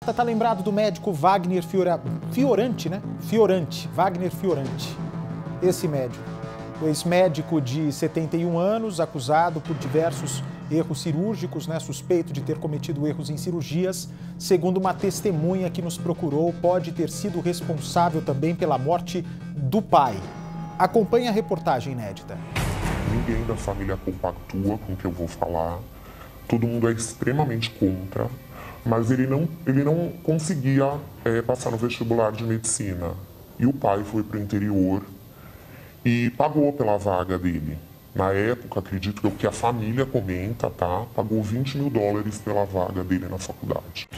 Tá lembrado do médico Wagner Fiorante, né? Wagner Fiorante. Esse médico, o ex-médico de 71 anos, acusado por diversos erros cirúrgicos, né? Suspeito de ter cometido erros em cirurgias. Segundo uma testemunha que nos procurou, pode ter sido responsável também pela morte do pai. Acompanhe a reportagem inédita. Ninguém da família compactua com o que eu vou falar. Todo mundo é extremamente contra. Mas ele não conseguia passar no vestibular de medicina. E o pai foi para o interior e pagou pela vaga dele. Na época, acredito que o que a família comenta, tá? Pagou $20 mil pela vaga dele na faculdade.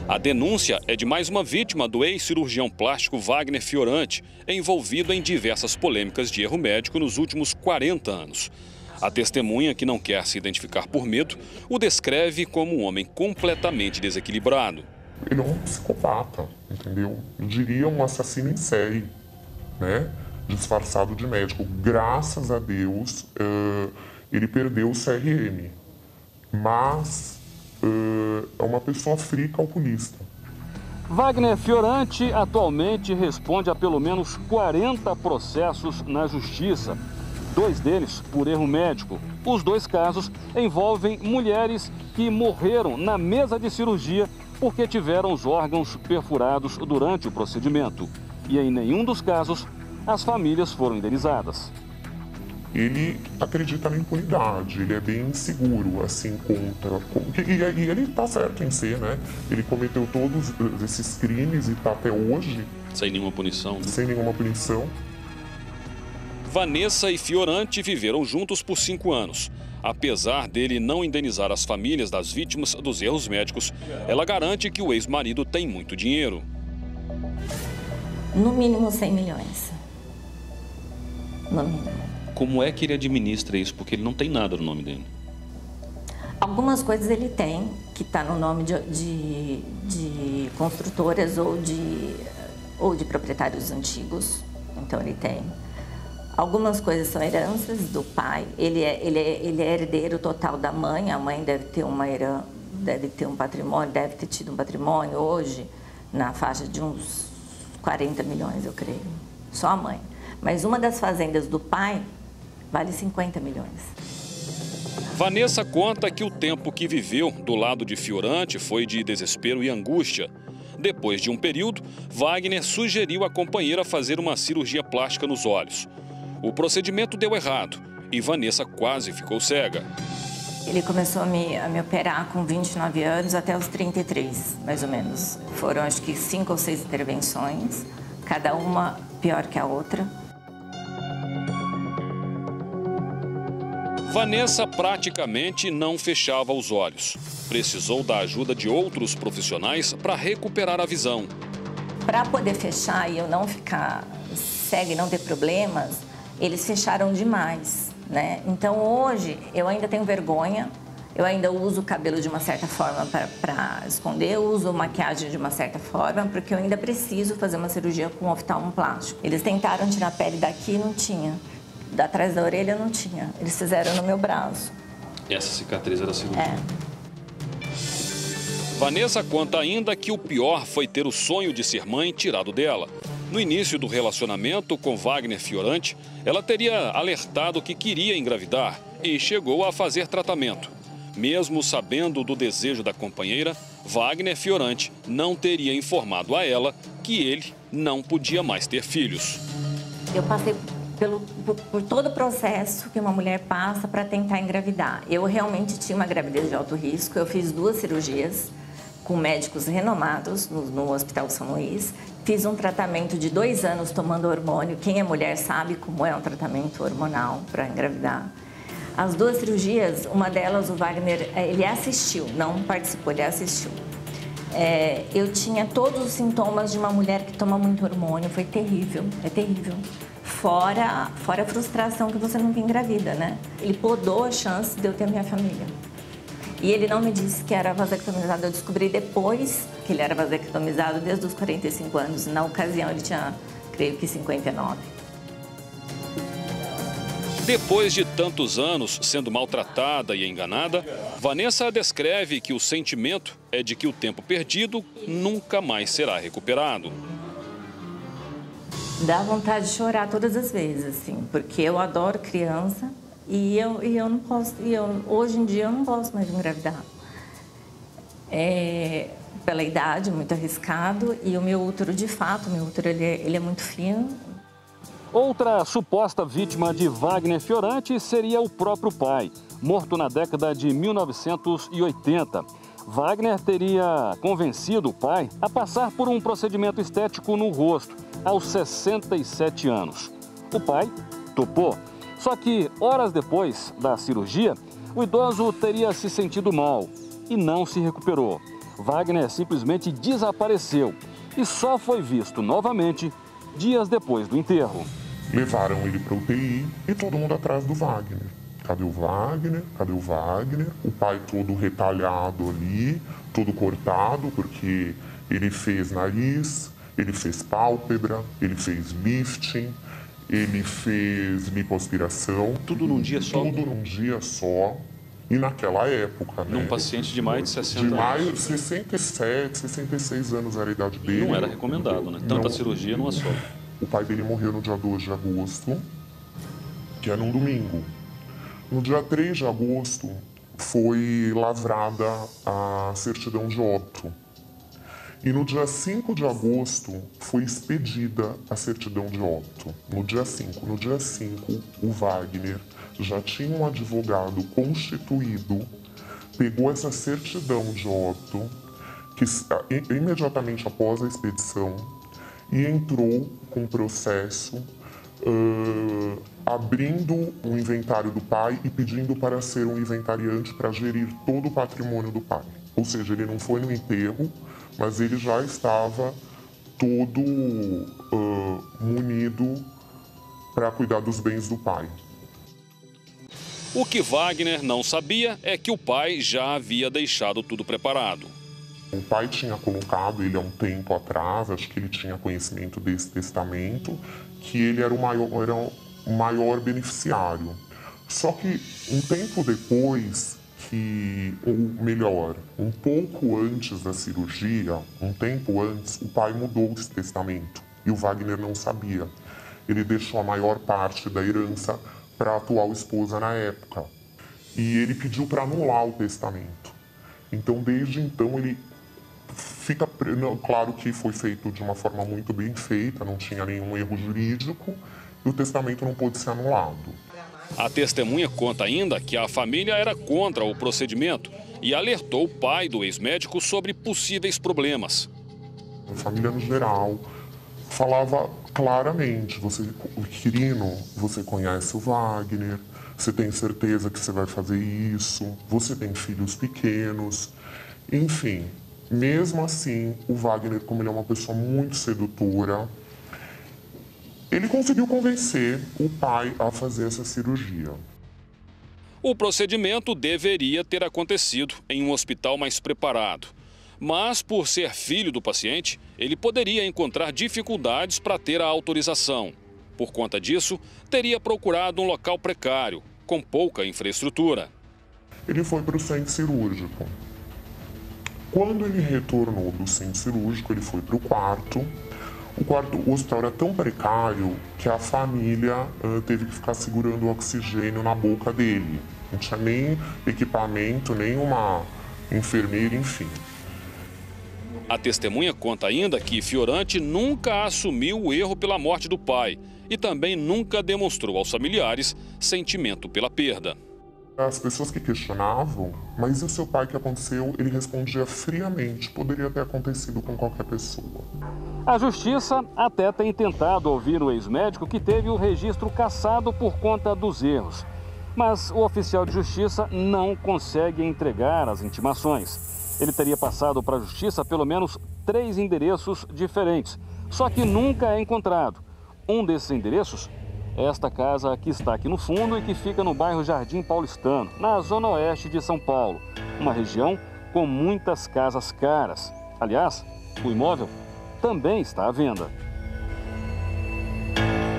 A denúncia é de mais uma vítima do ex-cirurgião plástico Wagner Fiorante, envolvido em diversas polêmicas de erro médico nos últimos 40 anos. A testemunha, que não quer se identificar por medo, o descreve como um homem completamente desequilibrado. Ele é um psicopata, entendeu? Eu diria um assassino em série, né? Disfarçado de médico. Graças a Deus, ele perdeu o CRM, mas é uma pessoa fria e calculista. Wagner Fiorante atualmente responde a pelo menos 40 processos na justiça. 2 deles por erro médico. Os 2 casos envolvem mulheres que morreram na mesa de cirurgia porque tiveram os órgãos perfurados durante o procedimento. E em nenhum dos casos, as famílias foram indenizadas. Ele acredita na impunidade, ele é bem inseguro, assim, contra... E ele está certo em ser, né? Ele cometeu todos esses crimes e está até hoje... Sem nenhuma punição, né? Sem nenhuma punição. Vanessa e Fiorante viveram juntos por 5 anos. Apesar dele não indenizar as famílias das vítimas dos erros médicos, ela garante que o ex-marido tem muito dinheiro. No mínimo 100 milhões. No mínimo. Como é que ele administra isso? Porque ele não tem nada no nome dele. Algumas coisas ele tem, que está no nome de construtoras ou de proprietários antigos. Então ele tem. Algumas coisas são heranças do pai. Ele é herdeiro total da mãe. A mãe deve ter um patrimônio, deve ter tido um patrimônio hoje na faixa de uns 40 milhões, eu creio. Só a mãe. Mas uma das fazendas do pai vale 50 milhões. Vanessa conta que o tempo que viveu do lado de Fiorante foi de desespero e angústia. Depois de um período, Wagner sugeriu à companheira fazer uma cirurgia plástica nos olhos. O procedimento deu errado e Vanessa quase ficou cega. Ele começou a me operar com 29 anos até os 33, mais ou menos. Foram, acho que, 5 ou 6 intervenções, cada uma pior que a outra. Vanessa praticamente não fechava os olhos. Precisou da ajuda de outros profissionais para recuperar a visão. Para poder fechar e eu não ficar cega e não ter problemas, eles fecharam demais, né? Então hoje eu ainda tenho vergonha, eu ainda uso o cabelo de uma certa forma para esconder, eu uso maquiagem de uma certa forma, porque eu ainda preciso fazer uma cirurgia com oftalmo plástico. Eles tentaram tirar a pele daqui e não tinha, da atrás da orelha não tinha, eles fizeram no meu braço. Essa cicatriz era cirúrgica? É. Vanessa conta ainda que o pior foi ter o sonho de ser mãe tirado dela. No início do relacionamento com Wagner Fiorante, ela teria alertado que queria engravidar e chegou a fazer tratamento. Mesmo sabendo do desejo da companheira, Wagner Fiorante não teria informado a ela que ele não podia mais ter filhos. Eu passei por todo o processo que uma mulher passa para tentar engravidar. Eu realmente tinha uma gravidez de alto risco, eu fiz 2 cirurgias com médicos renomados no Hospital São Luís. Fiz um tratamento de 2 anos tomando hormônio. Quem é mulher sabe como é um tratamento hormonal para engravidar. As 2 cirurgias, uma delas o Wagner, ele assistiu, não participou, ele assistiu. Eu tinha todos os sintomas de uma mulher que toma muito hormônio, foi terrível, é terrível. Fora a frustração que você nunca engravida, né? Ele podou a chance de eu ter minha família. E ele não me disse que era vasectomizado. Eu descobri depois que ele era vasectomizado desde os 45 anos. Na ocasião, ele tinha, creio que, 59. Depois de tantos anos sendo maltratada e enganada, Vanessa descreve que o sentimento é de que o tempo perdido nunca mais será recuperado. Dá vontade de chorar todas as vezes, assim, porque eu adoro criança e eu não posso, hoje em dia eu não posso mais engravidar. Pela idade, muito arriscado, e o meu útero, de fato, ele é muito fino. Outra suposta vítima de Wagner Fiorante seria o próprio pai, morto na década de 1980. Wagner teria convencido o pai a passar por um procedimento estético no rosto, aos 67 anos. O pai topou, só que horas depois da cirurgia, o idoso teria se sentido mal e não se recuperou. Wagner simplesmente desapareceu e só foi visto novamente dias depois do enterro. Levaram ele para UTI e todo mundo atrás do Wagner. Cadê o Wagner? Cadê o Wagner? O pai todo retalhado ali, todo cortado, porque ele fez nariz, ele fez pálpebra, ele fez lifting, ele fez lipoaspiração. Tudo num dia só? Tudo num dia só. E naquela época, né? Num paciente de mais de 60 anos. De mais de 67, 66 anos era a idade dele. Não era recomendado, né? Tanta cirurgia numa só. O pai dele morreu no dia 2 de agosto, que era um domingo. No dia 3 de agosto, foi lavrada a certidão de óbito. E no dia 5 de agosto, foi expedida a certidão de óbito. No dia 5, o Wagner já tinha um advogado constituído, pegou essa certidão de óbito, que imediatamente após a expedição, e entrou com processo abrindo o inventário do pai e pedindo para ser um inventariante para gerir todo o patrimônio do pai. Ou seja, ele não foi no enterro, mas ele já estava todo munido para cuidar dos bens do pai. O que Wagner não sabia é que o pai já havia deixado tudo preparado. O pai tinha colocado ele há um tempo atrás, acho que ele tinha conhecimento desse testamento, que ele era o maior beneficiário. Só que um tempo depois, ou melhor, um pouco antes da cirurgia, um tempo antes, o pai mudou esse testamento e o Wagner não sabia. Ele deixou a maior parte da herança para a atual esposa na época. E ele pediu para anular o testamento. Então, desde então, ele fica... Claro que foi feito de uma forma muito bem feita, não tinha nenhum erro jurídico, e o testamento não pôde ser anulado. A testemunha conta ainda que a família era contra o procedimento e alertou o pai do ex-médico sobre possíveis problemas. A família, no geral, falava claramente: Quirino, você conhece o Wagner, você tem certeza que você vai fazer isso, você tem filhos pequenos. Enfim, mesmo assim, o Wagner, como ele é uma pessoa muito sedutora, ele conseguiu convencer o pai a fazer essa cirurgia. O procedimento deveria ter acontecido em um hospital mais preparado. Mas, por ser filho do paciente, ele poderia encontrar dificuldades para ter a autorização. Por conta disso, teria procurado um local precário, com pouca infraestrutura. Ele foi para o centro cirúrgico. Quando ele retornou do centro cirúrgico, ele foi para o quarto. O hospital era tão precário que a família teve que ficar segurando o oxigênio na boca dele. Não tinha nem equipamento, nem uma enfermeira, enfim. A testemunha conta ainda que Fiorante nunca assumiu o erro pela morte do pai e também nunca demonstrou aos familiares sentimento pela perda. As pessoas que questionavam, mas e o seu pai, que aconteceu? Ele respondia friamente: poderia ter acontecido com qualquer pessoa. A justiça até tem tentado ouvir o ex-médico, que teve o registro cassado por conta dos erros. Mas o oficial de justiça não consegue entregar as intimações. Ele teria passado para a justiça pelo menos 3 endereços diferentes, só que nunca é encontrado. Um desses endereços é esta casa que está aqui no fundo e que fica no bairro Jardim Paulistano, na zona oeste de São Paulo, uma região com muitas casas caras. Aliás, o imóvel também está à venda.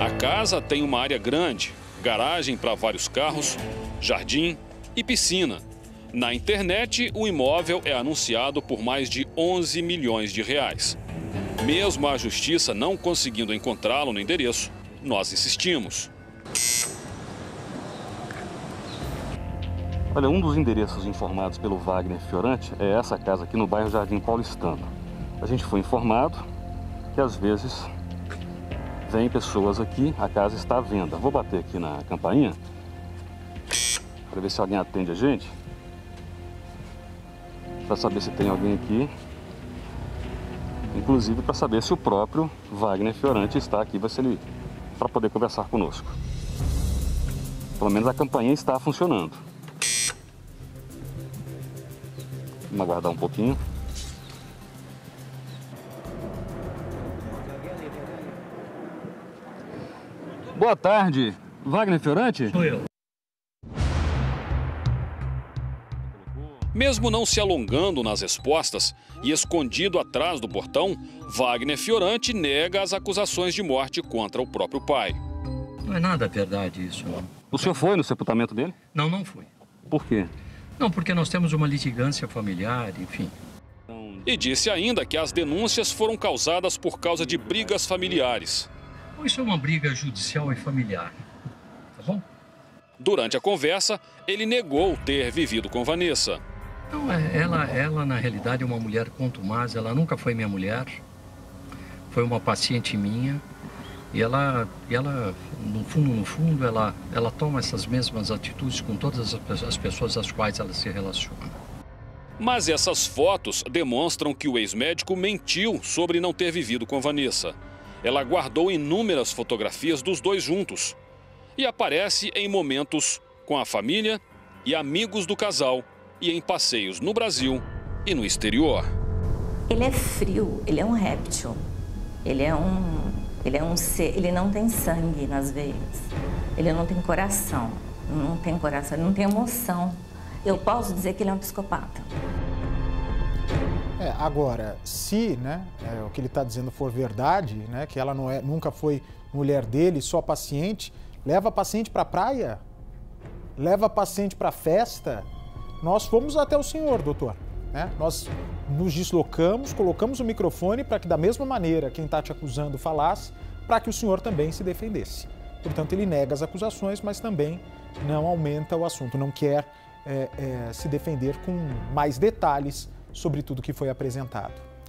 A casa tem uma área grande, garagem para vários carros, jardim e piscina. Na internet, o imóvel é anunciado por mais de 11 milhões de reais. Mesmo a justiça não conseguindo encontrá-lo no endereço, nós insistimos. Olha, um dos endereços informados pelo Wagner Fiorante é essa casa aqui no bairro Jardim Paulistano. A gente foi informado que às vezes vem pessoas aqui, a casa está à venda. Vou bater aqui na campainha para ver se alguém atende a gente. Para saber se tem alguém aqui. Inclusive para saber se o próprio Wagner Fiorante está aqui, para poder conversar conosco. Pelo menos a campainha está funcionando. Vamos aguardar um pouquinho. Boa tarde, Wagner Fiorante? Sou eu. Mesmo não se alongando nas respostas e escondido atrás do portão, Wagner Fiorante nega as acusações de morte contra o próprio pai. Não é nada verdade isso, não. O senhor foi no sepultamento dele? Não, não fui. Por quê? Não, porque nós temos uma litigância familiar, enfim. E disse ainda que as denúncias foram causadas por causa de brigas familiares. Isso é uma briga judicial e familiar, tá bom? Durante a conversa, ele negou ter vivido com Vanessa. Não, ela na realidade é uma mulher contumaz, ela nunca foi minha mulher, foi uma paciente minha e ela no fundo, ela toma essas mesmas atitudes com todas as pessoas às quais ela se relaciona. Mas essas fotos demonstram que o ex-médico mentiu sobre não ter vivido com Vanessa. Ela guardou inúmeras fotografias dos dois juntos e aparece em momentos com a família e amigos do casal e em passeios no Brasil e no exterior. Ele é frio, ele é um réptil. Ele é um ser, ele não tem sangue nas veias. Ele não tem coração. Não tem coração, ele não tem emoção. Eu posso dizer que ele é um psicopata. Agora, se o que ele está dizendo for verdade, que ela nunca foi mulher dele, só paciente, leva a paciente para a praia, leva a paciente para a festa. Nós fomos até o senhor, doutor. Nós nos deslocamos, colocamos o microfone para que da mesma maneira quem está te acusando falasse, para que o senhor também se defendesse. Portanto, ele nega as acusações, mas também não aumenta o assunto, não quer se defender com mais detalhes sobre tudo que foi apresentado.